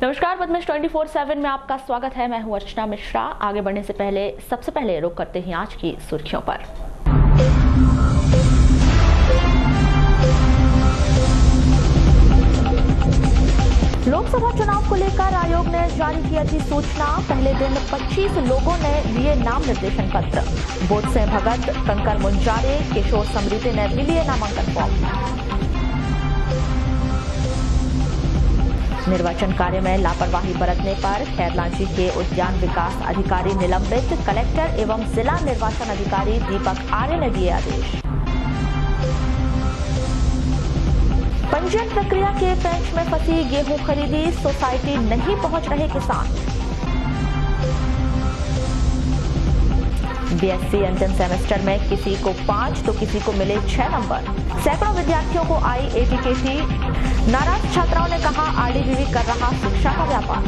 नमस्कार, पद्मेश 24/7 में आपका स्वागत है। मैं हूं अर्चना मिश्रा। आगे बढ़ने से पहले सबसे पहले रुक करते हैं आज की सुर्खियों पर। लोकसभा चुनाव को लेकर आयोग ने जारी की अधिसूचना। पहले दिन 25 लोगों ने लिए नाम निर्देशन पत्र। बोध सिंह भगत, कंकर मुंजारे, किशोर समृद्धि ने भी लिए नामांकन फॉर्म। निर्वाचन कार्य में लापरवाही बरतने पर खैरलांची के उद्यान विकास अधिकारी निलंबित। कलेक्टर एवं जिला निर्वाचन अधिकारी दीपक आर्य ने दिए आदेश। पंजीयन प्रक्रिया के पेंच में फंसी गेहूं खरीदी, सोसाइटी नहीं पहुंच रहे किसान। बीएससी अंतिम सेमेस्टर में किसी को 5 तो किसी को मिले 6 नंबर। सैकड़ों विद्यार्थियों को आई एटीकेटी। नाराज छात्राओं ने कहा आरडीवीवी कर रहा शिक्षा का व्यापार।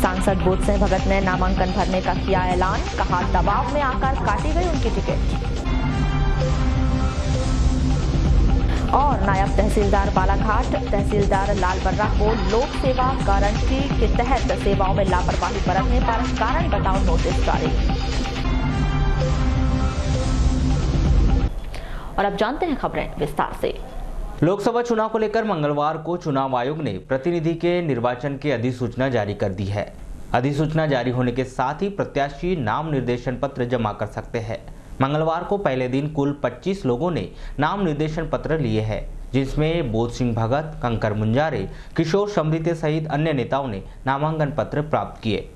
सांसद बोध सिंह भगत ने नामांकन भरने का किया ऐलान। कहा दबाव में आकर काटी गई उनकी टिकट। और नायब तहसीलदार बालाघाट तहसीलदार लाल बर्रा को लोक सेवा गारंटी के तहत सेवाओं में लापरवाही बरतने पर कारण बताओ नोटिस जारी। और अब जानते हैं खबरें विस्तार से। लोकसभा चुनाव को लेकर मंगलवार को चुनाव आयोग ने प्रतिनिधि के निर्वाचन की अधिसूचना जारी कर दी है। अधिसूचना जारी होने के साथ ही प्रत्याशी नाम निर्देशन पत्र जमा कर सकते हैं। मंगलवार को पहले दिन कुल 25 लोगों ने नाम निर्देशन पत्र लिए हैं, जिसमें बोध सिंह भगत, कंकर मुंजारे, किशोर समृद्धि सहित अन्य नेताओं ने नामांकन पत्र प्राप्त किए।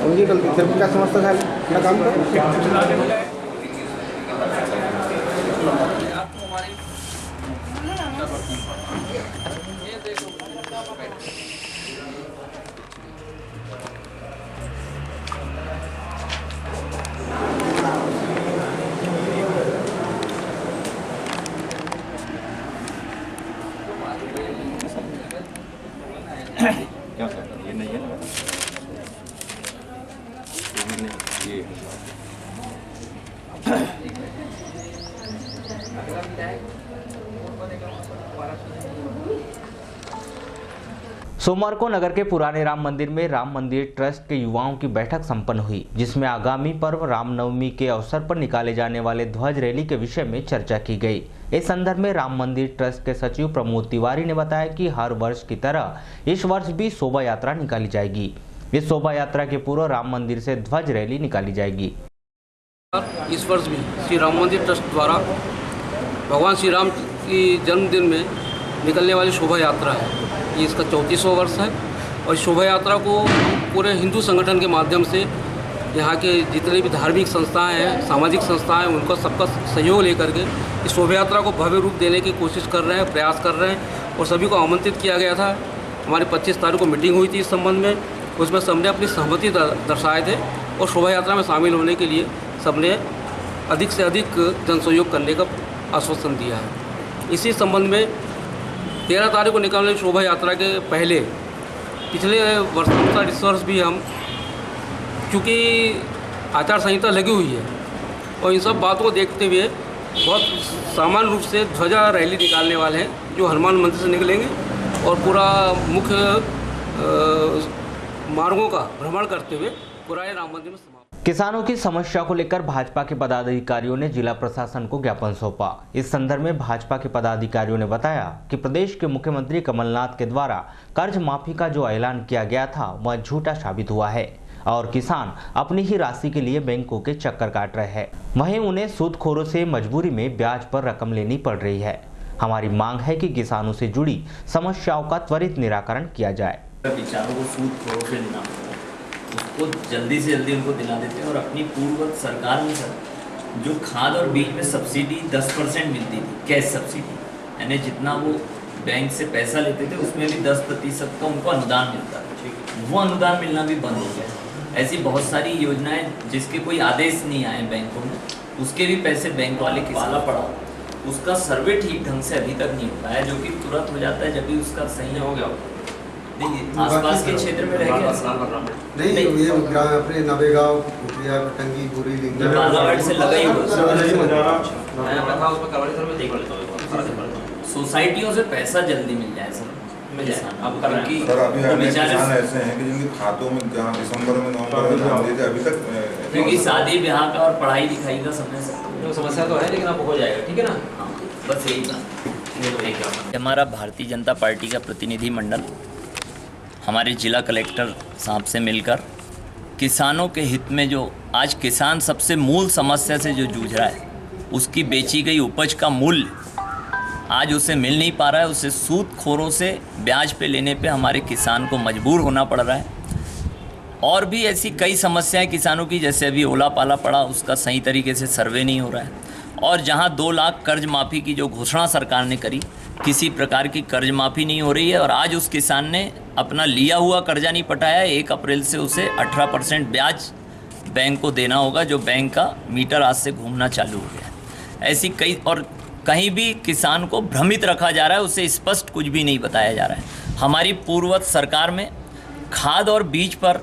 उनकी गलती सिर्फ क्या समझता था अपना काम करो। क्या सर ये नहीं है ना ये सोमवार को नगर के पुराने राम मंदिर में राम मंदिर ट्रस्ट के युवाओं की बैठक संपन्न हुई, जिसमें आगामी पर्व रामनवमी के अवसर पर निकाले जाने वाले ध्वज रैली के विषय में चर्चा की गई। इस संदर्भ में राम मंदिर ट्रस्ट के सचिव प्रमोद तिवारी ने बताया कि हर वर्ष की तरह इस वर्ष भी शोभा यात्रा निकाली जाएगी। इस शोभा यात्रा के पूर्व राम मंदिर से ध्वज रैली निकाली जाएगी। इस वर्ष भी श्री राम मंदिर ट्रस्ट द्वारा भगवान श्री राम की जन्मदिन में निकलने वाली शोभा यात्रा है। ये इसका 34वां वर्ष है और इस शोभा यात्रा को पूरे हिंदू संगठन के माध्यम से यहाँ के जितने भी धार्मिक संस्थाएं हैं, सामाजिक संस्थाएं हैं, उनका सबका सहयोग लेकर के इस शोभा यात्रा को भव्य रूप देने की कोशिश कर रहे हैं, प्रयास कर रहे हैं। और सभी को आमंत्रित किया गया था। हमारी 25 तारीख को मीटिंग हुई थी इस संबंध में। उसमें सबने अपनी सहमति दर्शाए थे और शोभा यात्रा में शामिल होने के लिए सबने अधिक से अधिक जन सहयोग करने का आश्वासन दिया है। इसी संबंध में 13 तारीख को निकलने वाली शोभा यात्रा के पहले पिछले वर्ष अनुसार इस वर्ष भी हम, क्योंकि आचार संहिता लगी हुई है और इन सब बातों को देखते हुए बहुत सामान्य रूप से ध्वजा रैली निकालने वाले हैं, जो हनुमान मंदिर से निकलेंगे और पूरा मुख्य मार्गों का भ्रमण करते हुए पुराने राम मंदिर में समाप्त। किसानों की समस्या को लेकर भाजपा के पदाधिकारियों ने जिला प्रशासन को ज्ञापन सौंपा। इस संदर्भ में भाजपा के पदाधिकारियों ने बताया कि प्रदेश के मुख्यमंत्री कमलनाथ के द्वारा कर्ज माफी का जो ऐलान किया गया था वह झूठा साबित हुआ है और किसान अपनी ही राशि के लिए बैंकों के चक्कर काट रहे हैं। वहीं उन्हें सूदखोरों से मजबूरी में ब्याज पर रकम लेनी पड़ रही है। हमारी मांग है कि किसानों से जुड़ी समस्याओं का त्वरित निराकरण किया जाए। बेचारों को सूद खोरों से देना पड़ता है, उसको जल्दी से जल्दी उनको दिला देते हैं। और अपनी पूर्व सरकार में सर जो खाद और बीज में सब्सिडी 10% मिलती थी, कैश सब्सिडी, यानी जितना वो बैंक से पैसा लेते थे उसमें भी 10% का उनको अनुदान मिलता था, वो अनुदान मिलना भी बंद हो गया। ऐसी बहुत सारी योजनाएं जिसके कोई आदेश नहीं आए बैंकों में, उसके भी पैसे बैंक वाले पाला पड़ा, उसका सर्वे ठीक ढंग से अभी तक नहीं होता है, जो कि तुरंत हो जाता है जब भी उसका सही हो गया। नहीं, आसपास के क्षेत्र में रह गया नहीं, ये अपने नवेगांव, टंगी, बुरी, बालाघाट से लगा ही सोसाइटियों से पैसा जल्दी मिल जाए सर। सर अभी हमें किसान ऐसे हैं कि जिनके खातों में जहाँ दिसंबर में नवंबर में डाल देते अभी तक, क्योंकि शादी ब्याह का और पढ़ाई लिखाई का समय सर समस्या तो है, लेकिन अब हो जाएगा, ठीक है ना। हाँ, बस यही बात। हमारा भारतीय जनता पार्टी का प्रतिनिधि मंडल हमारे जिला कलेक्टर साहब से मिलकर किसानों के हित में जो आज किसान सबसे मूल समस्या से जो जूझ रहा है, उसकी बेची गई उपज का मूल्य आज उसे मिल नहीं पा रहा है, उसे सूदखोरों से ब्याज पे लेने पे हमारे किसान को मजबूर होना पड़ रहा है। और भी ऐसी कई समस्याएं किसानों की, जैसे अभी ओला पाला पड़ा, उसका सही तरीके से सर्वे नहीं हो रहा है। और जहां 2 लाख कर्ज माफ़ी की जो घोषणा सरकार ने करी, किसी प्रकार की कर्ज माफ़ी नहीं हो रही है। और आज उस किसान ने अपना लिया हुआ कर्जा नहीं पटाया, 1 अप्रैल से उसे 18% ब्याज बैंक को देना होगा, जो बैंक का मीटर आज से घूमना चालू हो गया। ऐसी कई, और कहीं भी किसान को भ्रमित रखा जा रहा है, उसे स्पष्ट कुछ भी नहीं बताया जा रहा है। हमारी पूर्ववर्ती सरकार में खाद और बीज पर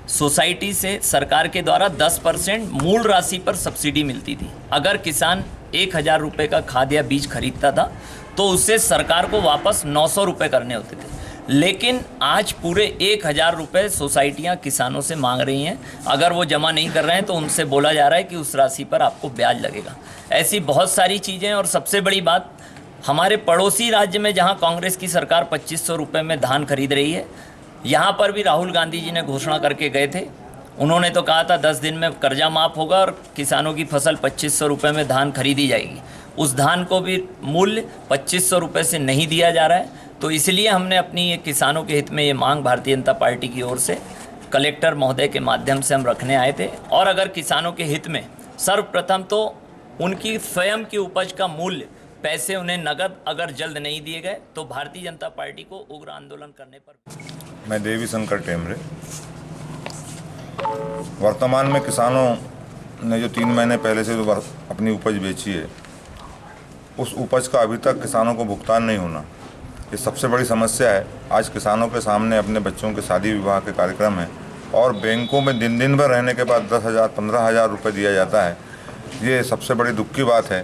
सोसाइटी से सरकार के द्वारा 10% मूल राशि पर सब्सिडी मिलती थी। अगर किसान 1000 रुपये का खाद या बीज खरीदता था तो उससे सरकार को वापस 900 रुपये करने होते थे। लेकिन आज पूरे 1000 रुपये सोसाइटियाँ किसानों से मांग रही हैं। अगर वो जमा नहीं कर रहे हैं तो उनसे बोला जा रहा है कि उस राशि पर आपको ब्याज लगेगा। ऐसी बहुत सारी चीज़ें। और सबसे बड़ी बात, हमारे पड़ोसी राज्य में जहाँ कांग्रेस की सरकार 2500 रुपये में धान खरीद रही है, यहाँ पर भी राहुल गांधी जी ने घोषणा करके गए थे। उन्होंने तो कहा था 10 दिन में कर्जा माफ़ होगा और किसानों की फसल 2500 रुपये में धान खरीदी जाएगी। उस धान को भी मूल्य 2500 रुपये से नहीं दिया जा रहा है। तो इसलिए हमने अपनी ये किसानों के हित में ये मांग भारतीय जनता पार्टी की ओर से कलेक्टर महोदय के माध्यम से हम रखने आए थे। और अगर किसानों के हित में सर्वप्रथम तो उनकी स्वयं की उपज का मूल्य, पैसे उन्हें नगद अगर जल्द नहीं दिए गए तो भारतीय जनता पार्टी को उग्र आंदोलन करने पर। मैं देवी शंकर टेमरे। वर्तमान में किसानों ने जो 3 महीने पहले से जो अपनी उपज बेची है, उस उपज का अभी तक किसानों को भुगतान नहीं होना, ये सबसे बड़ी समस्या है। आज किसानों के सामने अपने बच्चों के शादी विवाह के कार्यक्रम है और बैंकों में दिन भर रहने के बाद 10,000 15,000 रुपये दिया जाता है। ये सबसे बड़ी दुख की बात है।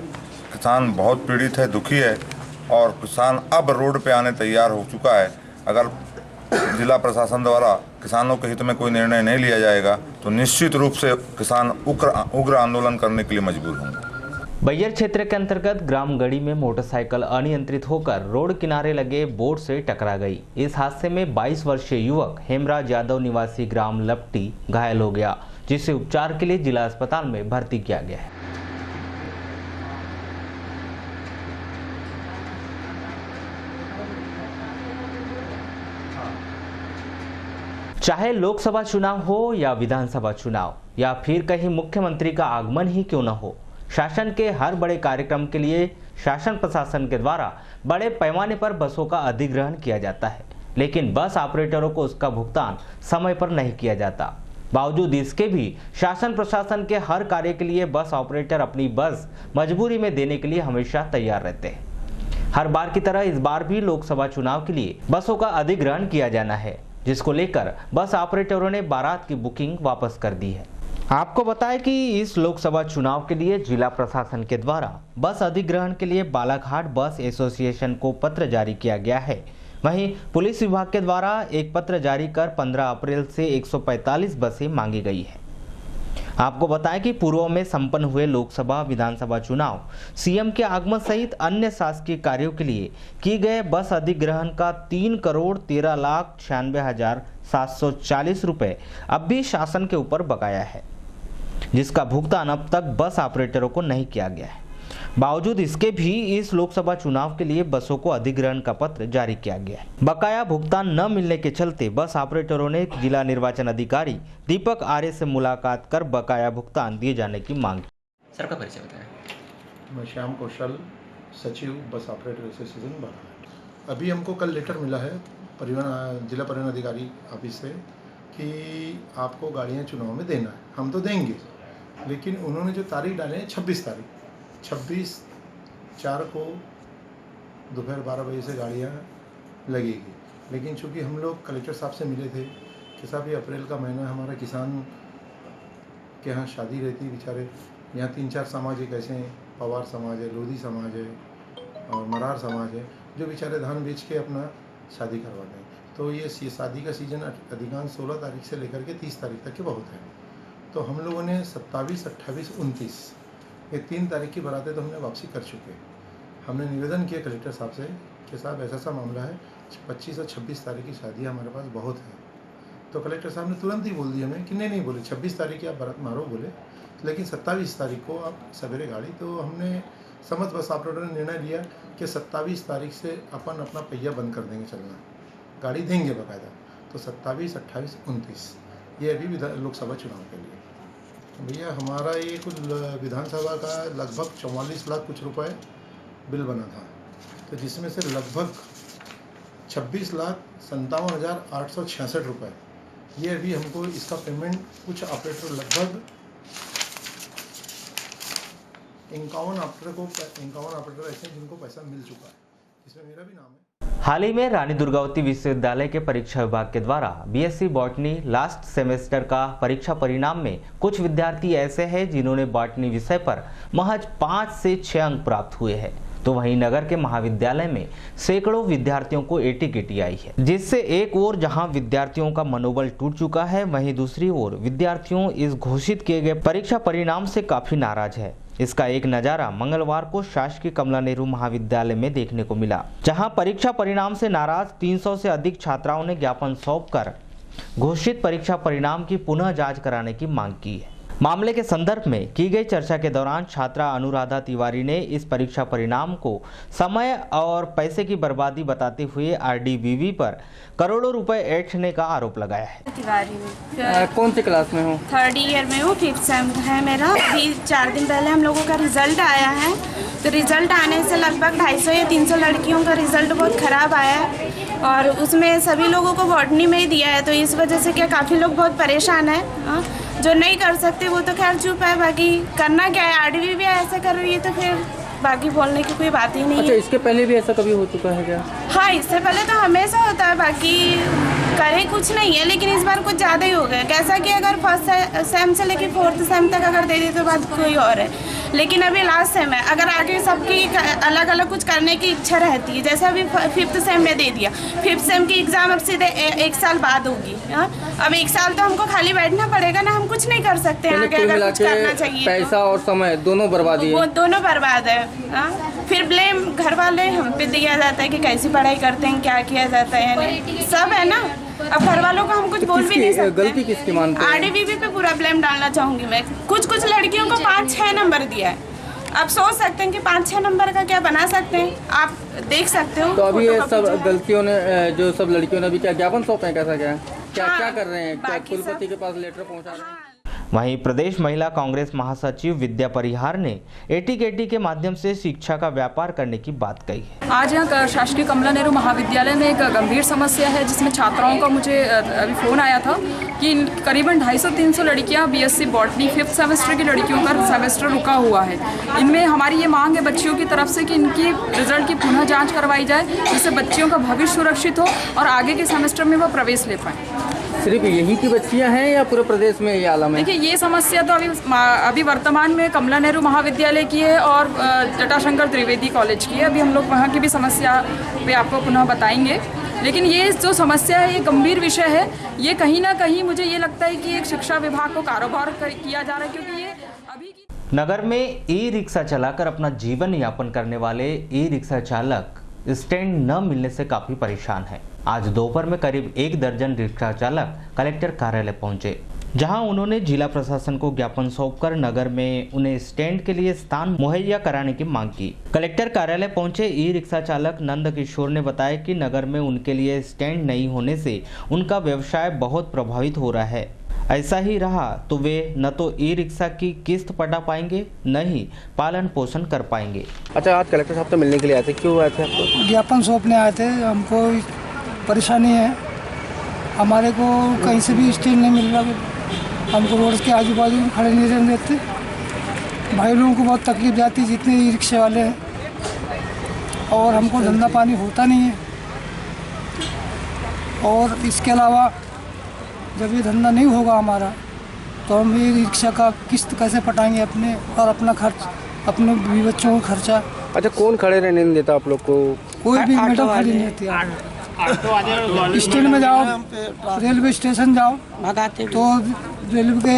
किसान बहुत पीड़ित है, दुखी है और किसान अब रोड पे आने तैयार हो चुका है। अगर जिला प्रशासन द्वारा किसानों के हित में कोई निर्णय नहीं लिया जाएगा तो निश्चित रूप से किसान उग्र आंदोलन करने के लिए मजबूर होंगे। बैयर क्षेत्र के अंतर्गत ग्राम गढ़ी में मोटरसाइकिल अनियंत्रित होकर रोड किनारे लगे बोर्ड से टकरा गई। इस हादसे में 22 वर्षीय युवक हेमराज यादव निवासी ग्राम लपटी घायल हो गया, जिसे उपचार के लिए जिला अस्पताल में भर्ती किया गया है। चाहे लोकसभा चुनाव हो या विधानसभा चुनाव या फिर कहीं मुख्यमंत्री का आगमन ही क्यों न हो, शासन के हर बड़े कार्यक्रम के लिए शासन प्रशासन के द्वारा बड़े पैमाने पर बसों का अधिग्रहण किया जाता है, लेकिन बस ऑपरेटरों को उसका भुगतान समय पर नहीं किया जाता। बावजूद इसके भी शासन प्रशासन के हर कार्य के लिए बस ऑपरेटर अपनी बस मजबूरी में देने के लिए हमेशा तैयार रहते हैं। हर बार की तरह इस बार भी लोकसभा चुनाव के लिए बसों का अधिग्रहण किया जाना है, जिसको लेकर बस ऑपरेटरों ने बारात की बुकिंग वापस कर दी है। आपको बताएं कि इस लोकसभा चुनाव के लिए जिला प्रशासन के द्वारा बस अधिग्रहण के लिए बालाघाट बस एसोसिएशन को पत्र जारी किया गया है। वहीं पुलिस विभाग के द्वारा एक पत्र जारी कर 15 अप्रैल से 145 बसें मांगी गई है। आपको बताएं कि पूर्व में संपन्न हुए लोकसभा विधानसभा चुनाव, सीएम के आगमन सहित अन्य शासकीय कार्यों के लिए किए गए बस अधिग्रहण का 3,13,96,740 रुपये अब भी शासन के ऊपर बकाया है, जिसका भुगतान अब तक बस ऑपरेटरों को नहीं किया गया है। बावजूद इसके भी इस लोकसभा चुनाव के लिए बसों को अधिग्रहण का पत्र जारी किया गया है। बकाया भुगतान न मिलने के चलते बस ऑपरेटरों ने जिला निर्वाचन अधिकारी दीपक आर्य से मुलाकात कर बकाया भुगतान दिए जाने की मांग की। सर का परिचय बताएं। मैं श्याम कौशल, सचिव बस ऑपरेटर एसोसिएशन बारा। अभी हमको कल लेटर मिला है जिला परिवहन अधिकारी ऑफिस से कि आपको गाड़ियाँ चुनाव में देना है। हम तो देंगे, लेकिन उन्होंने जो तारीख डाले हैं 26 तारीख, 26/4 को दोपहर 12 बजे से गाड़ियाँ लगेगी। लेकिन चूँकि हम लोग कलेक्टर साहब से मिले थे कि साहब ये अप्रैल का महीना हमारा किसान के यहाँ शादी रहती है, बेचारे यहाँ 3-4 समाज एक ऐसे हैं, पवार समाज है, लोधी समाज है और मरार समाज है, जो बेचारे धान बेच के अपना शादी करवाते हैं। तो ये शादी का सीज़न अधिकांश 16 तारीख से लेकर के 30 तारीख तक के बहुत है। तो हम लोगों ने 27, 28, 29 ये 3 तारीख की बरातें तो हमने वापसी कर चुके। हमने निवेदन किया कलेक्टर साहब से कि साहब ऐसा सा मामला है, 25 और 26 तारीख की शादी हमारे पास बहुत है। तो कलेक्टर साहब ने तुरंत ही बोल दिया हमें कि नहीं बोले 26 तारीख की आप बारात मारो बोले, लेकिन 27 तारीख को आप सवेरे गाड़ी। तो हमने समझ बस ऑपरेटर ने निर्णय लिया कि 27 तारीख से अपन अपना पहिया बंद कर देंगे चलना, गाड़ी देंगे बाकायदा। तो 27, 28, 29 ये अभी लोकसभा चुनाव के लिए भैया हमारा ये कुछ विधानसभा का लगभग 44 लाख कुछ रुपए बिल बना था, तो जिसमें से लगभग 26,57,866 रुपये ये अभी हमको इसका पेमेंट कुछ ऑपरेटर लगभग 51 ऑपरेटर ऐसे हैं जिनको पैसा मिल चुका है, इसमें मेरा भी नाम है। हाल ही में रानी दुर्गावती विश्वविद्यालय के परीक्षा विभाग के द्वारा बीएससी बॉटनी लास्ट सेमेस्टर का परीक्षा परिणाम में कुछ विद्यार्थी ऐसे हैं जिन्होंने बॉटनी विषय पर महज 5 से 6 अंक प्राप्त हुए हैं, तो वहीं नगर के महाविद्यालय में सैकड़ों विद्यार्थियों को एटी आई है, जिससे एक ओर जहां विद्यार्थियों का मनोबल टूट चुका है, वहीं दूसरी ओर विद्यार्थियों इस घोषित किए गए परीक्षा परिणाम से काफी नाराज है। इसका एक नजारा मंगलवार को शासकीय कमला नेहरू महाविद्यालय में देखने को मिला, जहां परीक्षा परिणाम से नाराज 300 से अधिक छात्राओं ने ज्ञापन सौंपकर घोषित परीक्षा परिणाम की पुनः जांच कराने की मांग की है। मामले के संदर्भ में की गई चर्चा के दौरान छात्रा अनुराधा तिवारी ने इस परीक्षा परिणाम को समय और पैसे की बर्बादी बताते हुए आरडीबीवी पर करोड़ों रुपए ऐंठने का आरोप लगाया है। तिवारी कौन सी क्लास में हो? 3rd ईयर में हूँ, 5th सेम है मेरा। अभी 4 दिन पहले हम लोगों का रिजल्ट आया है, तो रिजल्ट आने से लगभग 250 या 300 लड़कियों का रिजल्ट बहुत ख़राब आया है और उसमें सभी लोगों को बॉटनी में ही दिया है। तो इस वजह से क्या काफ़ी लोग बहुत परेशान है। जो नहीं कर सकते वो तो खैर चुप है, बाकी करना क्या है, आरडीबी भी ऐसा कर रही है तो फिर बाकी बोलने की कोई बात ही नहीं है। इसके पहले भी ऐसा कभी हो चुका है क्या? हाँ, इससे पहले तो हमेशा होता है, बाकी करें कुछ नहीं है, लेकिन इस बार कुछ ज़्यादा ही हो गया। कैसा कि अगर 1st सेम से लेकर 4th सेम तक अगर दे दी तो बात कोई और है, लेकिन अभी लास्ट सेम है। अगर आगे सबकी अलग अलग कुछ करने की इच्छा रहती है, जैसे अभी 5th सेम में दे दिया, 5th सेम की एग्ज़ाम अब सीधे 1 साल बाद होगी। अब 1 साल तो हमको खाली बैठना पड़ेगा ना, हम कुछ नहीं कर सकते हैं आगे अगर कुछ करना चाहिए। पैसा और समय दोनों बर्बादी है। वो दोनों बर्बाद है। फिर ब्लेम घर वाले हम पे दिया जाता है कि कैसी पढ़ाई करते हैं, क्या किया जाता है, नहीं सब है ना। अब घर वालों को हम कुछ बोल भी नहीं सकते। गलती किसकी मानते हैं? आरडीबीवी पे पूरा ब्लेम डालना चाहूँगी मैं। कुछ लड़कियों को 5-6 नंबर दिया है। आप सोच सकते हैं कि 5-6 नंबर का क्या बना सकते हैं, आप देख सकते हो। तो अभी ये सब गलतियों ने जो सब लड़कियों ने अभी क्या ज्ञापन सौंपे हैं, कैसा क्या क्या कर रहे हैं, क्या कुलपति के पास लेटर पहुँचा रहे हैं? वहीं प्रदेश महिला कांग्रेस महासचिव विद्या परिहार ने एटी के माध्यम से शिक्षा का व्यापार करने की बात कही है। आज यहाँ शासकीय कमला नेहरू महाविद्यालय में एक गंभीर समस्या है, जिसमें छात्राओं का मुझे अभी फ़ोन आया था कि करीबन 250-300 लड़कियाँ बीएससी बॉटनी 5th सेमेस्टर की लड़कियों का सेमेस्टर रुका हुआ है। इनमें हमारी ये मांग है बच्चियों की तरफ से कि इनकी रिजल्ट की पुनः जाँच करवाई जाए, जिससे बच्चियों का भविष्य सुरक्षित हो और आगे के सेमेस्टर में वह प्रवेश ले पाएँ। सिर्फ यहीं की बच्चियां हैं या पूरे प्रदेश में ये आलम है? देखिए, ये समस्या तो अभी वर्तमान में कमला नेहरू महाविद्यालय की है और जटाशंकर त्रिवेदी कॉलेज की है। अभी हम लोग वहाँ की भी समस्या पे आपको पुनः बताएंगे, लेकिन ये जो समस्या है ये गंभीर विषय है। ये कहीं ना कहीं मुझे ये लगता है कि एक शिक्षा विभाग को कारोबार किया जा रहा है, क्योंकि ये अभी की नगर में ई रिक्शा चलाकर अपना जीवन यापन करने वाले ई रिक्शा चालक स्टैंड न मिलने से काफी परेशान है। आज दोपहर में करीब 1 दर्जन रिक्शा चालक कलेक्टर कार्यालय पहुंचे। जहां उन्होंने जिला प्रशासन को ज्ञापन सौंपकर नगर में उन्हें स्टैंड के लिए स्थान मुहैया कराने की मांग की। कलेक्टर कार्यालय पहुंचे ई रिक्शा चालक नंद किशोर ने बताया कि नगर में उनके लिए स्टैंड नहीं होने से उनका व्यवसाय बहुत प्रभावित हो रहा है। ऐसा ही रहा तो वे न तो ई रिक्शा की किस्त पटा पाएंगे न ही पालन पोषण कर पाएंगे। अच्छा, आज कलेक्टर साहब तो मिलने के लिए आए थे, क्यों आए थे आपको? ज्ञापन सौंपने आए थे। हमको परेशानी है, हमारे को कहीं से भी स्टैंड नहीं मिल रहा। हमको रोड के आजू बाजू में खड़े नहीं रहने देते। भाई लोगों को बहुत तकलीफ जाती है जितने ई रिक्शे वाले हैं, और हमको धंधा पानी होता नहीं है। और इसके अलावा जब ये धंधा नहीं होगा हमारा तो हम ये रिक्शा का किस्त कैसे पटाएंगे अपने और अपना खर्च, अपने बीवी बच्चों का खर्चा। अच्छा, कौन खड़े रहने नहीं देता आप लोग को? कोई भी मैडम खड़ी नहीं रहती। स्टैंड में जाओ, रेलवे स्टेशन जाओ तो रेलवे के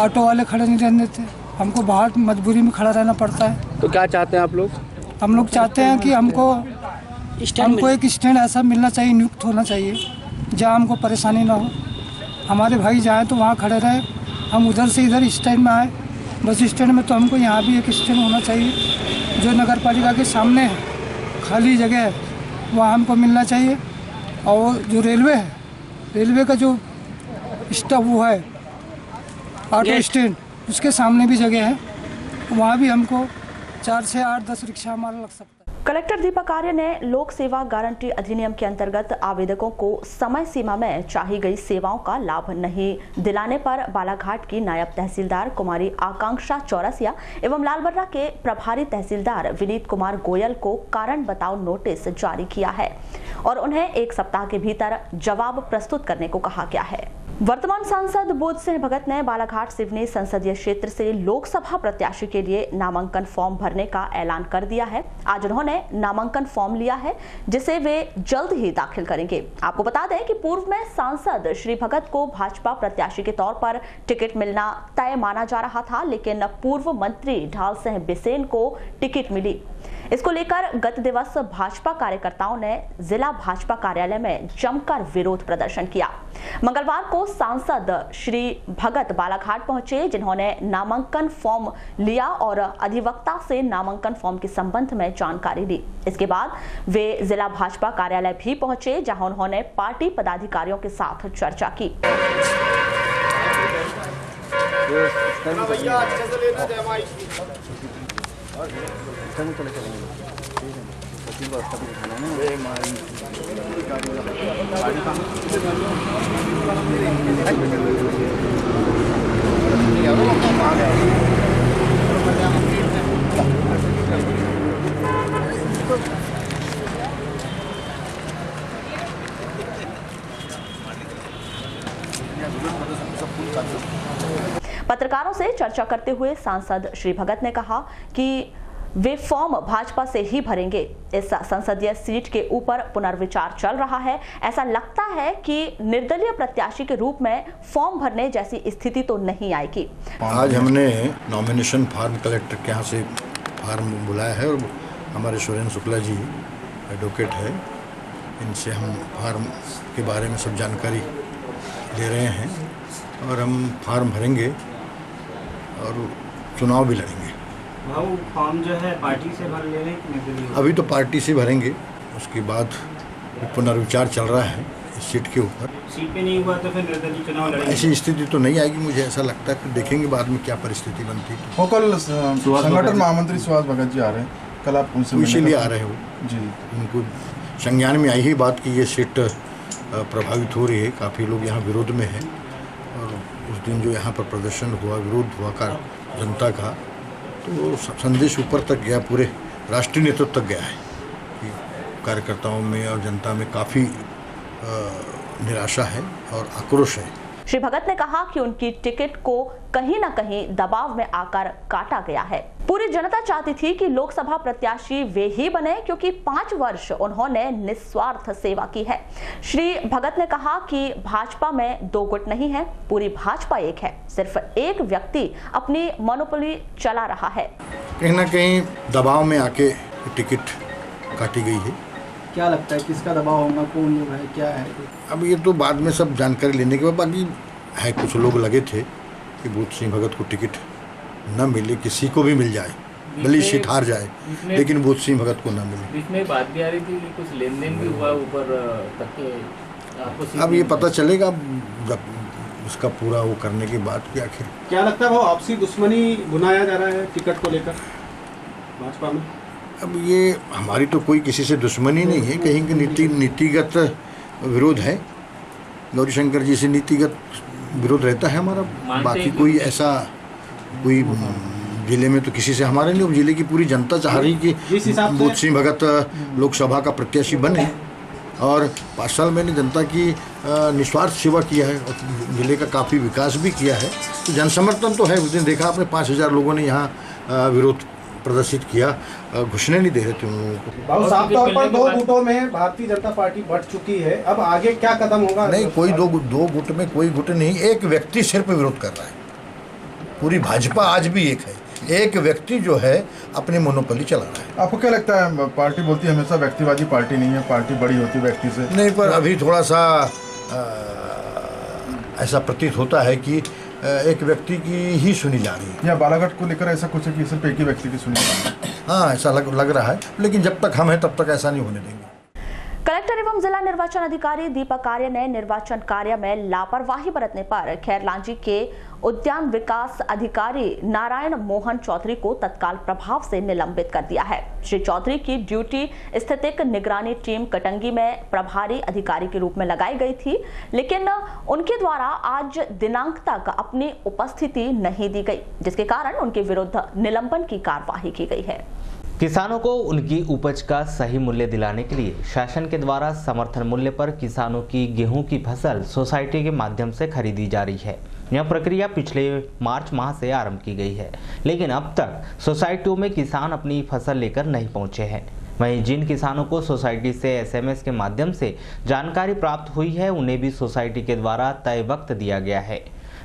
ऑटो वाले खड़े नहीं रहने देते। हमको बाहर मजबूरी में खड़ा रहना पड़ता है। तो क्या चाहते हैं आप लोग? हम लोग चाहते हैं कि हमको एक स्टैंड ऐसा मिलना चाहिए, नियुक्त होना चाहिए जहाँ हमको परेशानी ना हो। हमारे भाई जाएँ तो वहाँ खड़े रहे, हम उधर से इधर स्टैंड में आए। बस स्टैंड में तो हमको यहाँ भी एक स्टैंड होना चाहिए जो नगर पालिका के सामने है, खाली जगह है, वहाँ हमको मिलना चाहिए। और जो रेलवे है, रेलवे का जो स्टॉप वो है ऑटो स्टैंड, उसके सामने भी जगह है, वहाँ भी हमको 4 से 8-10 रिक्शा हमारा लग सकता है। कलेक्टर दीपक आर्य ने लोक सेवा गारंटी अधिनियम के अंतर्गत आवेदकों को समय सीमा में चाही गई सेवाओं का लाभ नहीं दिलाने पर बालाघाट की नायब तहसीलदार कुमारी आकांक्षा चौरसिया एवं लालबर्रा के प्रभारी तहसीलदार विनीत कुमार गोयल को कारण बताओ नोटिस जारी किया है और उन्हें 1 सप्ताह के भीतर जवाब प्रस्तुत करने को कहा गया है। वर्तमान सांसद बोध सिंह भगत ने बालाघाट सिवनी संसदीय क्षेत्र से लोकसभा प्रत्याशी के लिए नामांकन फॉर्म भरने का ऐलान कर दिया है। आज उन्होंने नामांकन फॉर्म लिया है जिसे वे जल्द ही दाखिल करेंगे। आपको बता दें कि पूर्व में सांसद श्री भगत को भाजपा प्रत्याशी के तौर पर टिकट मिलना तय माना जा रहा था, लेकिन पूर्व मंत्री ढाल सिंह बिसेन को टिकट मिली। इसको लेकर गत दिवस भाजपा कार्यकर्ताओं ने जिला भाजपा कार्यालय में जमकर विरोध प्रदर्शन किया। मंगलवार को सांसद श्री भगत बालाघाट पहुंचे, जिन्होंने नामांकन फॉर्म लिया और अधिवक्ता से नामांकन फॉर्म के संबंध में जानकारी ली। इसके बाद वे जिला भाजपा कार्यालय भी पहुंचे, जहां उन्होंने पार्टी पदाधिकारियों के साथ चर्चा की। पत्रकारों से चर्चा करते हुए सांसद श्री भगत ने कहा कि वे फॉर्म भाजपा से ही भरेंगे। इस संसदीय सीट के ऊपर पुनर्विचार चल रहा है। ऐसा लगता है कि निर्दलीय प्रत्याशी के रूप में फॉर्म भरने जैसी स्थिति तो नहीं आएगी। आज हमने नॉमिनेशन फार्म कलेक्टर के यहाँ से फार्म बुलाया है और हमारे सुरेंद्र शुक्ला जी एडवोकेट है, इनसे हम फार्म के बारे में सब जानकारी ले रहे हैं और हम फार्म भरेंगे और चुनाव भी लड़ेंगे। वो फॉर्म जो है पार्टी से भर ले रहे? अभी तो पार्टी से भरेंगे, उसके बाद पुनर्विचार चल रहा है इस सीट के ऊपर। सीट पे नहीं हुआ तो फिर निर्दलीय चुनाव लड़ेंगे? ऐसी स्थिति तो नहीं आएगी, मुझे ऐसा लगता है, फिर देखेंगे बाद में क्या परिस्थिति बनती है। वो कल संगठन महामंत्री सुभाष भगत जी आ रहे हैं, कल आप उनसे इसीलिए आ रहे हो जी? उनको संज्ञान में आई ही बात कि ये सीट प्रभावित हो रही है, काफ़ी लोग यहाँ विरोध में हैं और उस दिन जो यहाँ पर प्रदर्शन हुआ, विरोध हुआ का जनता का, तो संदेश ऊपर तक गया, पूरे राष्ट्रीय नेतृत्व तक गया है कि कार्यकर्ताओं में और जनता में काफ़ी निराशा है और आक्रोश है। श्री भगत ने कहा कि उनकी टिकट को कहीं न कहीं दबाव में आकर काटा गया है। पूरी जनता चाहती थी कि लोकसभा प्रत्याशी वे ही बने, क्योंकि 5 वर्ष उन्होंने निस्वार्थ सेवा की है। श्री भगत ने कहा कि भाजपा में 2 गुट नहीं है, पूरी भाजपा एक है, सिर्फ एक व्यक्ति अपनी मोनोपोली चला रहा है। कहीं ना कहीं दबाव में आके टिकट काटी गई है। क्या लगता है किसका दबाव होगा, कौन लोग है, क्या है? अब ये तो बाद में सब जानकारी लेने के बाद, बाकी है कुछ लोग लगे थे कि बोध सिंह भगत को टिकट न मिले, किसी को भी मिल जाए, भले सीट हार जाए, लेकिन बोध सिंह भगत को न मिले। बीच में बात भी आ रही थी कि कुछ लेन देन भी हुआ ऊपर तक के, आपको अब ये पता चलेगा जब उसका पूरा वो करने के बाद कि आखिर क्या लगता है वो आपसी दुश्मनी बुनाया जा रहा है टिकट को लेकर भाजपा में? अब ये हमारी तो कोई किसी से दुश्मनी नहीं है, कहीं की नीतिगत विरोध है। गौरीशंकर जी से नीतिगत विरोध रहता है हमारा, बाकी कोई ऐसा कोई जिले में तो किसी से हमारे नहीं। जिले की पूरी जनता चाह रही कि बोध सिंह भगत लोकसभा का प्रत्याशी बने, और 5 साल मैंने जनता की निस्वार्थ सेवा किया है और जिले का काफ़ी विकास भी किया है, तो जनसमर्थन तो है। उस दिन देखा आपने 5000 लोगों ने यहाँ विरोध प्रदर्शित किया, घुसने नहीं दे रहे थे उन लोगों को। बहुत साफ तौर पर 2 गुटों में भारतीय जनता पार्टी बढ़ चुकी है, अब आगे क्या कदम होगा? नहीं, कोई दो गुट में कोई गुट नहीं, एक व्यक्ति सिर्फ विरोध कर रहा है। पूरी भाजपा आज भी एक है, एक व्यक्ति जो है अपनी मोनोपोली चला रहा है। आपको क्या लगता है, पार्टी बोलती है हमेशा व्यक्तिवादी पार्टी नहीं है, पार्टी बड़ी होती व्यक्ति से? नहीं, पर अभी थोड़ा सा ऐसा प्रतीत होता है कि एक व्यक्ति की ही सुनी जा रही है। या बालाघाट को लेकर ऐसा कुछ है कि सिर्फ एक ही व्यक्ति की सुनी जा रही है? हाँ, ऐसा लग रहा है, लेकिन जब तक हम हैं तब तक ऐसा नहीं होने देंगे। कलेक्टर एवं जिला निर्वाचन अधिकारी दीपक आर्य ने निर्वाचन कार्य में लापरवाही बरतने पर खैरलांजी के उद्यान विकास अधिकारी नारायण मोहन चौधरी को तत्काल प्रभाव से निलंबित कर दिया है। श्री चौधरी की ड्यूटी स्थितिक निगरानी टीम कटंगी में प्रभारी अधिकारी के रूप में लगाई गई थी, लेकिन उनके द्वारा आज दिनांक तक अपनी उपस्थिति नहीं दी गई, जिसके कारण उनके विरुद्ध निलंबन की कार्यवाही की गई है। किसानों को उनकी उपज का सही मूल्य दिलाने के लिए शासन के द्वारा समर्थन मूल्य पर किसानों की गेहूं की फसल सोसाइटी के माध्यम से खरीदी जा रही है। यह प्रक्रिया पिछले मार्च माह से आरंभ की गई है, लेकिन अब तक सोसाइटियों में किसान अपनी फसल लेकर नहीं पहुंचे हैं। वहीं जिन किसानों को सोसाइटी से SMS के माध्यम से जानकारी प्राप्त हुई है, उन्हें भी सोसाइटी के द्वारा तय वक्त दिया गया है।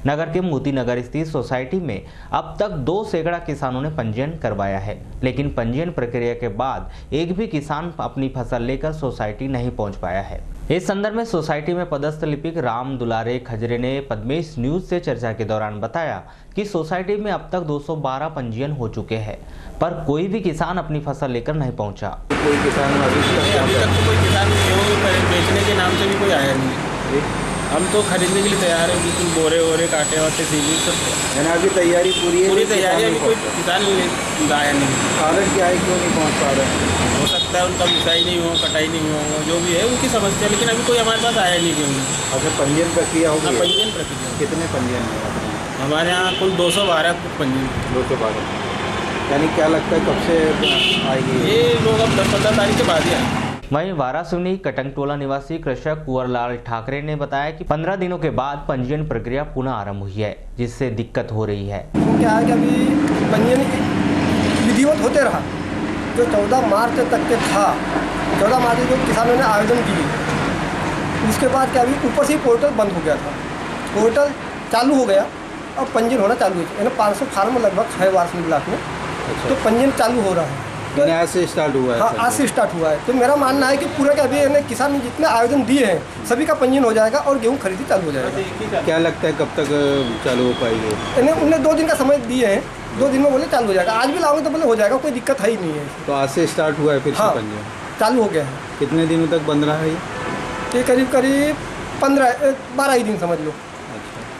नगर के मोती नगर स्थित सोसाइटी में अब तक 2 सैकड़ा किसानों ने पंजीयन करवाया है, लेकिन पंजीयन प्रक्रिया के बाद एक भी किसान अपनी फसल लेकर सोसाइटी नहीं पहुंच पाया है। इस संदर्भ में सोसाइटी में पदस्थ लिपिक राम दुलारे खजरे ने पद्मेश न्यूज से चर्चा के दौरान बताया कि सोसाइटी में अब तक 212 पंजीयन हो चुके हैं, पर कोई भी किसान अपनी फसल लेकर नहीं पहुंचा। कोई किसान अभी तक कोई किसान बेचने के नाम से भी कोई आया नहीं। हम तो खरीदने के लिए तैयार हैं, बिल्कुल बोरे वोरे काटे वाटे सीधी सब है ना। अभी तैयारी पूरी तैयारी, अभी कोई किसान आया नहीं। कारण क्या है, क्यों नहीं पहुँच पा रहे हैं? हो सकता है उनका मिसाई नहीं हो, कटाई नहीं हो, जो भी है उनकी समस्या, लेकिन अभी कोई हमारे पास आया नहीं गेहूँ। अच्छा, पंजीयन प्रक्रिया होगी? पंजीयन प्रक्रिया। कितने पंजीयन है हमारे यहाँ? कुल 212 पंजीयन। 212, यानी क्या लगता है कब से आएगी? ये लोग अब 10-15 तारीख के बाद ही आएंगे। वहीं वारासुनी कटंगटोला निवासी कृषक कुंवरलाल ठाकरे ने बताया कि 15 दिनों के बाद पंजीयन प्रक्रिया पुनः आरंभ हुई है, जिससे दिक्कत हो रही है। क्या है कि अभी पंजीयन विधिवत होते रहा, जो 14 मार्च तक के था, 14 मार्च को किसानों ने आवेदन किए, उसके बाद क्या अभी ऊपर से ही पोर्टल बंद हो गया था। पोर्टल चालू हो गया, अब पंजीयन होना चालू हुई है। 500 फार्म लगभग है वारासुनी ब्लॉक में। तो पंजीयन चालू हो रहा है। तो आज से स्टार्ट हुआ है? हाँ, आज से स्टार्ट हुआ है। तो मेरा मानना है कि पूरा के अभी किसान ने जितने आवेदन दिए हैं सभी का पंजीयन हो जाएगा और गेहूँ खरीदी चालू हो जाएगा। क्या लगता है कब तक चालू हो पाएगी? उन्हें 2 दिन का समय दिए हैं, 2 दिन में बोले चालू हो जाएगा। आज भी लाओगे तो बोले हो जाएगा, कोई दिक्कत है ही नहीं है। तो आज से स्टार्ट हुआ है फिर? हाँ, पंजीयन चालू हो गया है। कितने दिनों तक बंद रहा है ये? करीब 12 ही दिन समझ लो।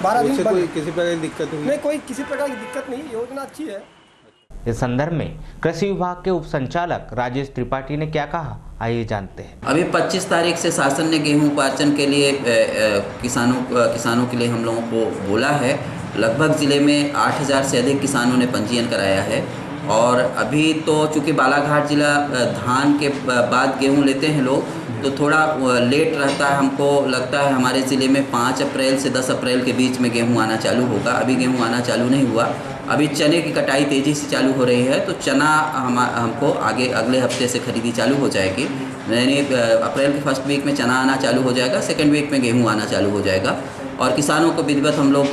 12 दिन। कोई किसी प्रकार की दिक्कत हुई नहीं? कोई किसी प्रकार की दिक्कत नहीं, योजना अच्छी है। इस संदर्भ में कृषि विभाग के उप संचालक राजेश त्रिपाठी ने क्या कहा, आइए जानते हैं। अभी 25 तारीख से शासन ने गेहूं उपार्जन के लिए किसानों के लिए हम लोगों को बोला है। लगभग ज़िले में 8000 से अधिक किसानों ने पंजीयन कराया है। और अभी तो चूँकि बालाघाट जिला धान के बाद गेहूं लेते हैं लोग, तो थोड़ा लेट रहता है। हमको लगता है हमारे ज़िले में 5 अप्रैल से 10 अप्रैल के बीच में गेहूं आना चालू होगा। अभी गेहूं आना चालू नहीं हुआ। अभी चने की कटाई तेज़ी से चालू हो रही है, तो चना हमको आगे अगले हफ्ते से खरीदी चालू हो जाएगी। यानी अप्रैल के फर्स्ट वीक में चना आना चालू हो जाएगा, सेकेंड वीक में गेहूँ आना चालू हो जाएगा। और किसानों को विधिवत हम लोग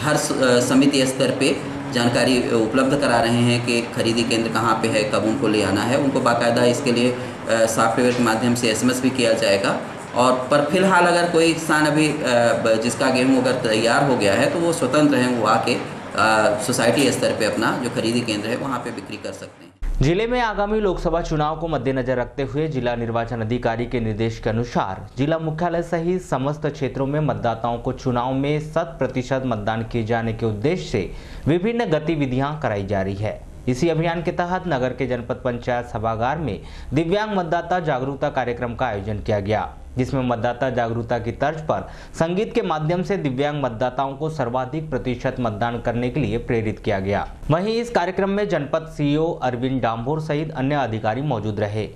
हर समिति स्तर पे जानकारी उपलब्ध करा रहे हैं कि खरीदी केंद्र कहाँ पे है, कब उनको ले आना है। उनको बाकायदा इसके लिए सॉफ्टवेयर के माध्यम से SMS भी किया जाएगा और पर फिलहाल अगर कोई किसान अभी जिसका गेहूँ अगर तैयार हो गया है तो वो स्वतंत्र हैं, वो आके सोसाइटी स्तर पे अपना जो खरीदी केंद्र है वहाँ पे बिक्री कर सकते हैं। जिले में आगामी लोकसभा चुनाव को मद्देनजर रखते हुए जिला निर्वाचन अधिकारी के निर्देश के अनुसार जिला मुख्यालय सहित समस्त क्षेत्रों में मतदाताओं को चुनाव में 100% मतदान किए जाने के उद्देश्य से विभिन्न गतिविधियां कराई जा रही है। इसी अभियान के तहत नगर के जनपद पंचायत सभागार में दिव्यांग मतदाता जागरूकता कार्यक्रम का आयोजन किया गया, जिसमें मतदाता जागरूकता की तर्ज पर संगीत के माध्यम से दिव्यांग मतदाताओं को सर्वाधिक प्रतिशत मतदान करने के लिए प्रेरित किया गया। वहीं इस कार्यक्रम में जनपद सीईओ अरविंद डांभोर सहित अन्य अधिकारी मौजूद रहे।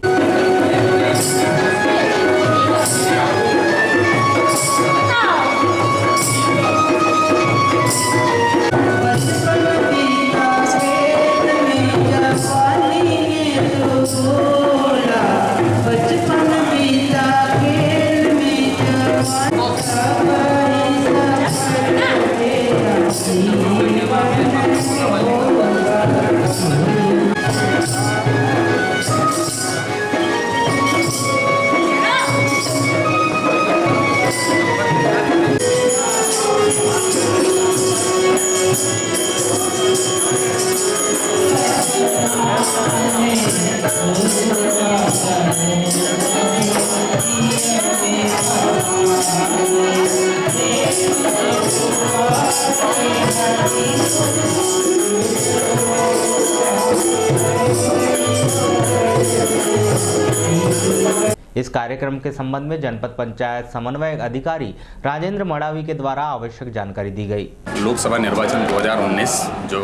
इस कार्यक्रम के संबंध में जनपद पंचायत समन्वय अधिकारी राजेंद्र मडावी के द्वारा आवश्यक जानकारी दी गई। लोकसभा निर्वाचन 2019 जो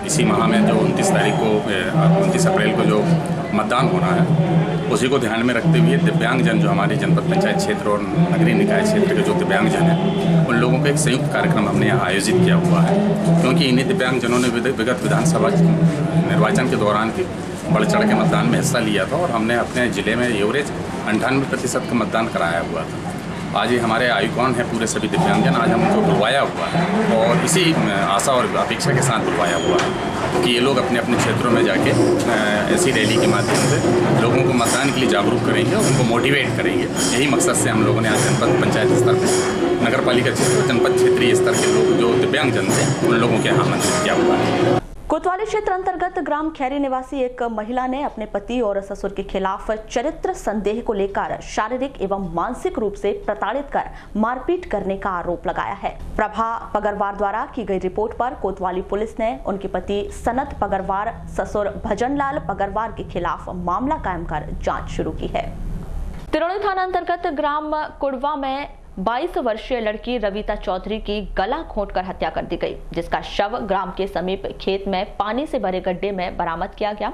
इसी माह में जो 29 अप्रैल को जो मतदान होना है, उसी को ध्यान में रखते हुए दिव्यांगजन जो हमारे जनपद पंचायत क्षेत्र और नगरीय निकाय क्षेत्र के जो दिव्यांगजन हैं, उन लोगों का एक संयुक्त कार्यक्रम हमने यहाँ आयोजित किया हुआ है, क्योंकि इन्हीं दिव्यांगजनों ने विगत विधानसभा निर्वाचन के दौरान भी बढ़ चढ़ के मतदान में हिस्सा लिया था और हमने अपने ज़िले में एवरेज 98% का मतदान कराया हुआ था। आज ये हमारे आइकॉन है पूरे सभी दिव्यांगजन, आज हम उनको बुलवाया हुआ है और इसी आशा और अपेक्षा के साथ बुलवाया हुआ है कि ये लोग अपने अपने क्षेत्रों में जाके ऐसी रैली के माध्यम से लोगों को मतदान के लिए जागरूक करेंगे और उनको मोटिवेट करेंगे। यही मकसद से हम लोगों ने आज जनपद पंचायत स्तर पर, नगर पालिका क्षेत्र, जनपद क्षेत्रीय स्तर के लोग जो दिव्यांगजन थे उन लोगों के यहाँ आमंत्रित किया हुआ है। कोतवाली क्षेत्र अंतर्गत ग्राम खैरी निवासी एक महिला ने अपने पति और ससुर के खिलाफ चरित्र संदेह को लेकर शारीरिक एवं मानसिक रूप से प्रताड़ित कर मारपीट करने का आरोप लगाया है। प्रभा पगरवार द्वारा की गई रिपोर्ट पर कोतवाली पुलिस ने उनके पति सनत पगरवार, ससुर भजनलाल पगरवार के खिलाफ मामला कायम कर जांच शुरू की है। तिरोड़ी थाना अंतर्गत ग्राम कुड़वा में 22 वर्षीय लड़की रविता चौधरी की गला घोंटकर हत्या कर दी गई, जिसका शव ग्राम के समीप खेत में पानी से भरे गड्ढे में बरामद किया गया।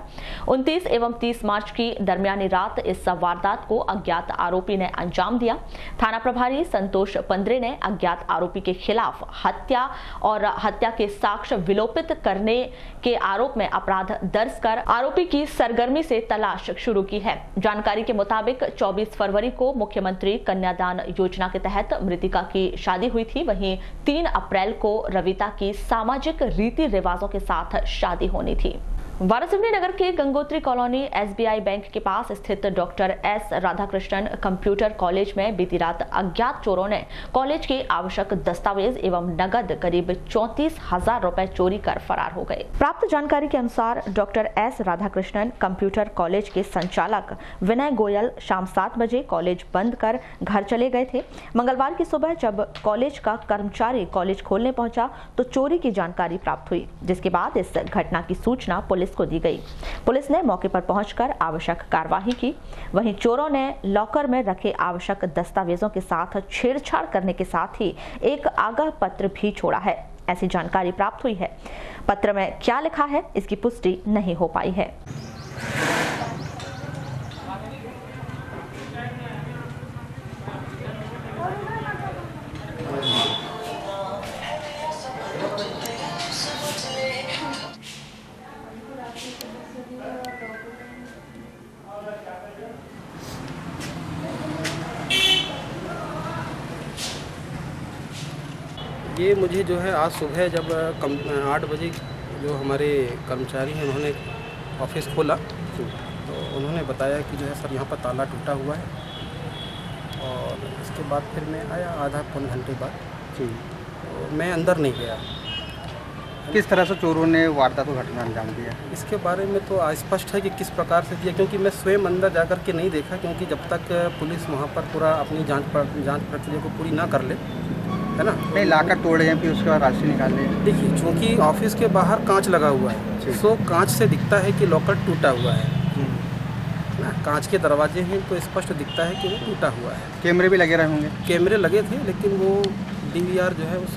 29 एवं 30 मार्च की दरमियानी रात इस वारदात को अज्ञात आरोपी ने अंजाम दिया। थाना प्रभारी संतोष पंद्रे ने अज्ञात आरोपी के खिलाफ हत्या और हत्या के साक्ष्य विलोपित करने के आरोप में अपराध दर्ज कर आरोपी की सरगर्मी से तलाश शुरू की है। जानकारी के मुताबिक 24 फरवरी को मुख्यमंत्री कन्यादान योजना के तहत मृतिका की शादी हुई थी। वहीं 3 अप्रैल को रविता की सामाजिक रीति रिवाजों के साथ शादी होनी थी। वारासिवनी नगर के गंगोत्री कॉलोनी SBI बैंक के पास स्थित doctor S Radhakrishnan computer college में बीती रात अज्ञात चोरों ने कॉलेज के आवश्यक दस्तावेज एवं नगद करीब 34,000 रुपए चोरी कर फरार हो गए। प्राप्त जानकारी के अनुसार doctor S Radhakrishnan computer college के संचालक विनय गोयल शाम 7 बजे कॉलेज बंद कर घर चले गए थे। मंगलवार की सुबह जब कॉलेज का कर्मचारी कॉलेज खोलने पहुंचा तो चोरी की जानकारी प्राप्त हुई, जिसके बाद इस घटना की सूचना पुलिस को दी गई। पुलिस ने मौके पर पहुंचकर आवश्यक कार्यवाही की। वहीं चोरों ने लॉकर में रखे आवश्यक दस्तावेजों के साथ छेड़छाड़ करने के साथ ही एक आगाह पत्र भी छोड़ा है, ऐसी जानकारी प्राप्त हुई है। पत्र में क्या लिखा है इसकी पुष्टि नहीं हो पाई है। ये मुझे जो है आज सुबह जब 8 बजे जो हमारे कर्मचारी हैं उन्होंने ऑफिस खोला तो उन्होंने बताया कि जो है सर यहाँ पर ताला टूटा हुआ है और इसके बाद फिर मैं आया आधा पौन घंटे बाद जी। तो मैं अंदर नहीं गया। किस तरह से चोरों ने वारदात को घटना अंजाम दिया? इसके बारे में तो स्पष्ट है कि किस प्रकार से दिया, क्योंकि मैं स्वयं अंदर जाकर के नहीं देखा, क्योंकि जब तक पुलिस वहाँ पर पूरा अपनी जांच प्रक्रिया को पूरी ना कर ले, है ना। नहीं, लाकर तोड़े हैं फिर उसके बाद राशि निकाल ले। देखिए, चूँकि ऑफिस के बाहर कांच लगा हुआ है, तो कांच से दिखता है कि लॉकर टूटा हुआ है ना। कांच के दरवाजे हैं तो स्पष्ट दिखता है कि वो टूटा हुआ है। कैमरे भी लगे रहे होंगे? कैमरे लगे थे, लेकिन वो DVR जो है उस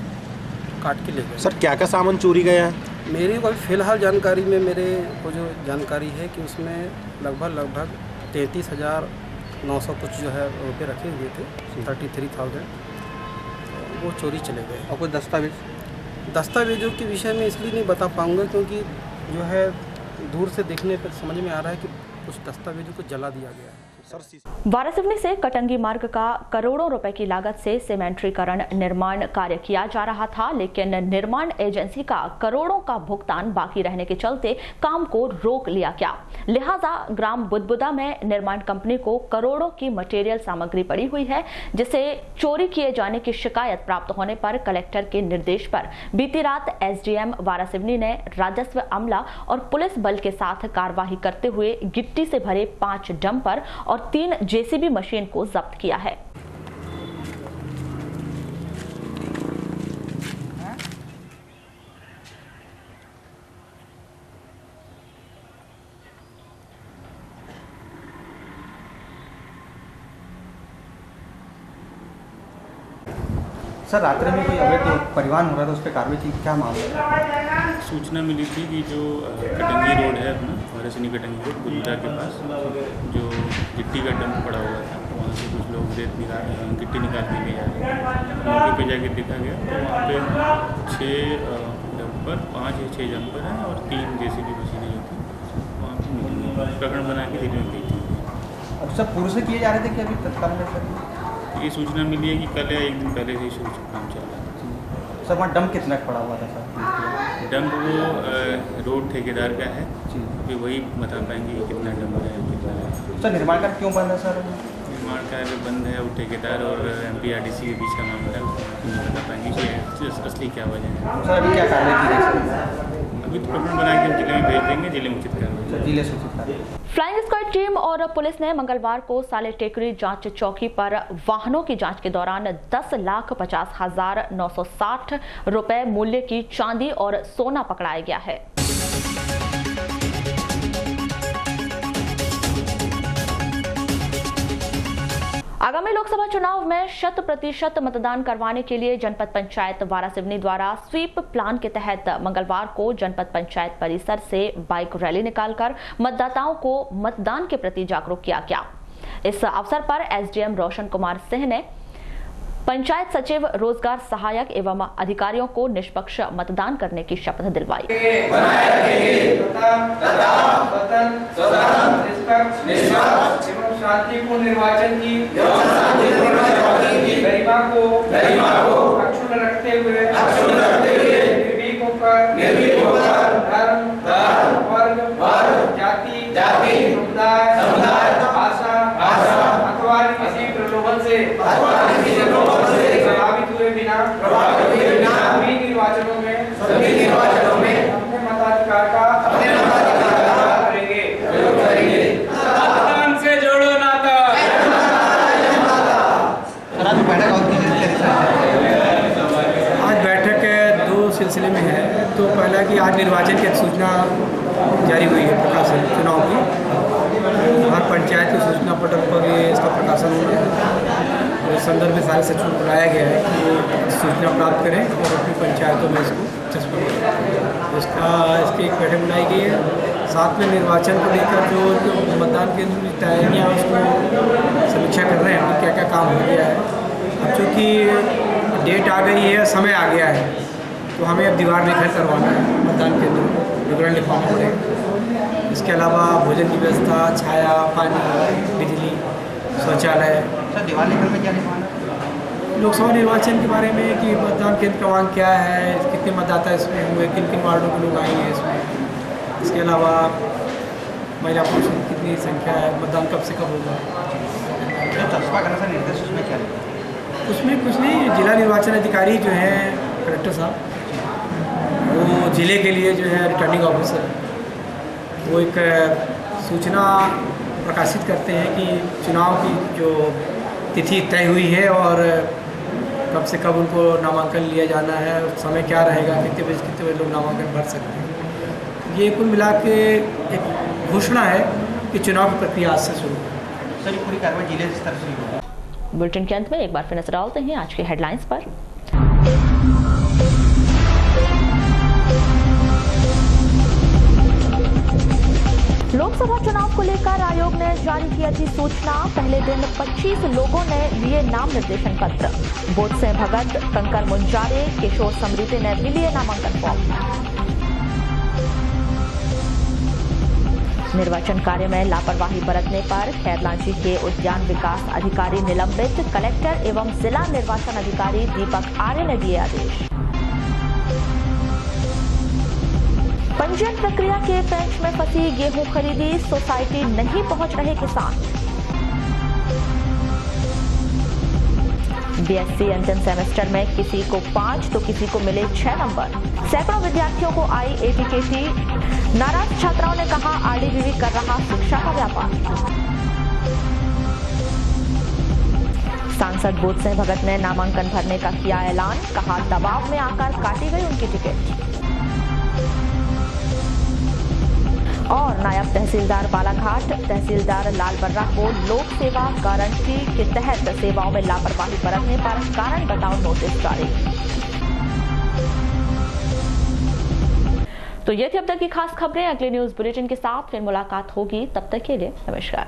काट के ले गए। सर क्या क्या सामान चोरी गया है? मेरी को फिलहाल जानकारी में मेरे को जो जानकारी है कि उसमें लगभग 33,900 कुछ जो है रुपये रखे हुए थे, 33,000, वो चोरी चले गए। और कुछ दस्तावेजों के विषय में इसलिए नहीं बता पाऊँगा, क्योंकि जो है दूर से देखने पर समझ में आ रहा है कि कुछ दस्तावेजों को जला दिया गया है। वारासिवनी से कटंगी मार्ग का करोड़ों रुपए की लागत से सीमेंट्रीकरण निर्माण कार्य किया जा रहा था, लेकिन निर्माण एजेंसी का करोड़ों का भुगतान बाकी रहने के चलते काम को रोक लिया गया। लिहाजा ग्राम बुदबुदा में निर्माण कंपनी को करोड़ों की मटेरियल सामग्री पड़ी हुई है, जिसे चोरी किए जाने की शिकायत प्राप्त होने पर कलेक्टर के निर्देश पर बीती रात SDM वारासिवनी ने राजस्व अमला और पुलिस बल के साथ कार्रवाई करते हुए गिट्टी से भरे 5 डंपर और 3 JCB मशीन को जब्त किया है। सर रात्रि में कोई अवैध परिवहन हो रहा था, उस पर कार्रवाई की, क्या मामला है? सूचना मिली थी कि जो कटंगी रोड है अपना वारासिवनी कटंगी रोड बुदबुदा के पास जो गिट्टी का डंप पड़ा हुआ था, वहाँ से कुछ लोग गिट्टी निकाल के ले जा रहे थे। मौके पे जाके देखा गया तो वहाँ पे 6 डंपर 5 या 6 डंपर हैं और 3 JCB मशीनें जो थी वहाँ पर प्रकरण बना के दिल्ली में गई थी। अब सब पूर्व से किए जा रहे थे कि अभी तत्काल में सर? ये सूचना मिली है कि कल या एक दिन पहले से ही काम चल रहा था। सर वहाँ डंप कितना पड़ा हुआ था सर? डंप वो रोड ठेकेदार का है, अभी वही बता पाएंगे कि कितना डंप है कितना है। सर निर्माण कार्य क्यों बंद है सर? निर्माण कार्य बंद है, वो ठेकेदार और MPRDC के बीच का मामला है, बता पाएंगे कि असली क्या वजह है। सर अभी क्या कार्रवाई की गई? अभी तो प्रकरण बना के जिले में भेज देंगे, जिले में उचित कार्रवाई। फ्लाइंग स्क्वाड टीम और पुलिस ने मंगलवार को साले टेकरी जांच चौकी पर वाहनों की जांच के दौरान 10,50,960 रुपए मूल्य की चांदी और सोना पकड़ाया गया है। आगामी लोकसभा चुनाव में 100% मतदान करवाने के लिए जनपद पंचायत वारासिवनी द्वारा स्वीप प्लान के तहत मंगलवार को जनपद पंचायत परिसर से बाइक रैली निकालकर मतदाताओं को मतदान के प्रति जागरूक किया गया। इस अवसर पर SDM रोशन कुमार सिंह ने पंचायत सचिव, रोजगार सहायक एवं अधिकारियों को निष्पक्ष मतदान करने की शपथ दिलवाई। शांतिपूर्ण निर्वाचन की गरिमा को अक्षुण्ण रखते हुए निर्भीक होकर धर्म, वर्ग, जाति, समुदाय, भाषा अथवा किसी प्रलोभन से प्रभावित हुए बिना सभी निर्वाचनों में अपने मताधिकार का करेंगे। मतदान से जोड़ो नाता। आज बैठक 2 सिलसिले में है। तो पहला कि आज निर्वाचन की अधिसूचना जारी हुई है, प्रकाशन चुनाव की। हर पंचायत की सूचना पटल पर इसका प्रकाशन हुआ है। इस संदर्भ में सारे सचिवों को बुलाया गया है कि सूचना प्राप्त करें और अपनी पंचायतों में इसको चस्पा करें। इसकी एक बैठक बुलाई गई है। साथ में निर्वाचन को लेकर जो मतदान केंद्र की तैयारियाँ उसको समीक्षा कर रहे हैं कि क्या क्या काम हो गया है। अब चूँकि डेट आ गई है, समय आ गया है, तो हमें अब दीवार लेखन करवाना है, मतदान केंद्र को विवरण लिखवाना पड़ेगा। इसके अलावा भोजन की व्यवस्था, छाया, पानी, बिजली, शौचालय। सर दीवार लेखन में क्या लिखवाना? लोकसभा निर्वाचन के बारे में कि मतदान केंद्र क्रमांक क्या है, कितने मतदाता इसमें हुए, किन किन वार्डों के लोग आएंगे इसमें। इसके अलावा महिला पुरुष की कितनी संख्या है, मतदान कब से कब होगा, चस्पा करने से निर्देश उसमें क्या लिखा? उसमें कुछ नहीं, जिला निर्वाचन अधिकारी जो हैं कलेक्टर साहब, वो ज़िले के लिए जो है रिटर्निंग ऑफिसर, वो एक सूचना प्रकाशित करते हैं कि चुनाव की जो तिथि तय हुई है और कब से कब उनको नामांकन लिया जाना है, समय क्या रहेगा, कितने बजे लोग नामांकन भर सकते हैं। ये कुल मिला के एक घोषणा है कि चुनाव की प्रक्रिया आज से शुरू है। सर, ये पूरी कार्रवाई जिले स्तर से होगी। बुलेटिन के अंत में एक बार फिर नजर डालते हैं आज के हेडलाइंस पर। लोकसभा चुनाव को लेकर आयोग ने जारी की अधिसूचना। पहले दिन 25 लोगों ने लिए नाम निर्देशन पत्र। बोध से भगत, कंकर मुंजारे, किशोर समृद्धि ने भी लिए नामांकन फॉर्म। निर्वाचन कार्य में लापरवाही बरतने पर खैरलांची के उद्यान विकास अधिकारी निलंबित। कलेक्टर एवं जिला निर्वाचन अधिकारी दीपक आर्य ने दिए आदेश। पंजीयन प्रक्रिया के पेंच में फंसी गेहूं खरीदी, सोसाइटी नहीं पहुंच रहे किसान। बीएससी अंतिम सेमेस्टर में किसी को 5 तो किसी को मिले 6 नंबर। सैकड़ों विद्यार्थियों को आई एटीकेटी। नाराज छात्राओं ने कहा आरडीवीवी कर रहा शिक्षा का व्यापार। सांसद बोध सिंह भगत ने नामांकन भरने का किया ऐलान। कहा दबाव में आकर काटी गई उनकी टिकट। और नायब तहसीलदार बालाघाट, तहसीलदार लाल बर्रा को लोक सेवा गारंटी के तहत सेवाओं में लापरवाही बरतने पर कारण बताओ नोटिस जारी। तो ये थी अब तक की खास खबरें। अगले न्यूज बुलेटिन के साथ फिर मुलाकात होगी, तब तक के लिए नमस्कार।